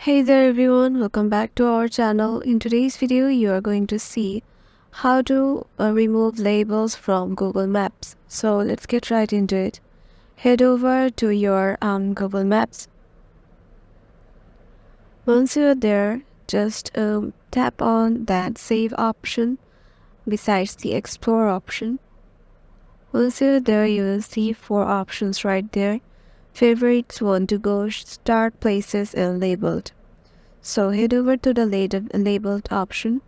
Hey there everyone, welcome back to our channel. In today's video, you are going to see how to remove labels from Google Maps. So let's get right into it. Head over to your Google Maps. Once you're there, just tap on that save option besides the explore option. Once you're there, you will see 4 options right there. Favorites, want to go, start, places, and labeled. So head over to the labeled option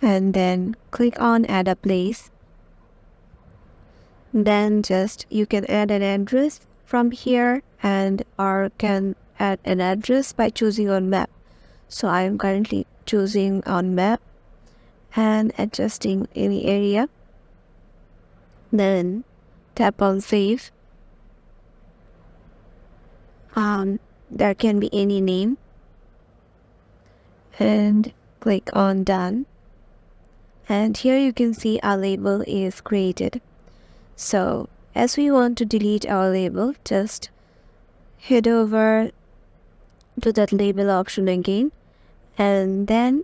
and then click on add a place. Then you can add an address from here and or can add an address by choosing on map. So I am currently choosing on map and adjusting any area. Then tap on save. There can be any name and click on done. And here you can see our label is created. So as we want to delete our label, just head over to that label option again, and then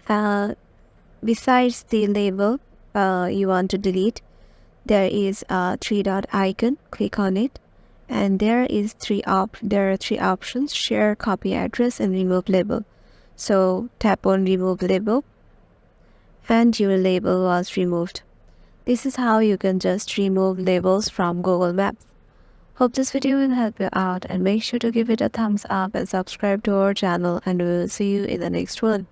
besides the label you want to delete, there is a 3-dot icon. Click on it, and there are 3 options: share, copy address, and remove label. So tap on remove label and your label was removed. This is how you can just remove labels from Google Maps. Hope this video will help you out, and make sure to give it a thumbs up and subscribe to our channel, and we will see you in the next one.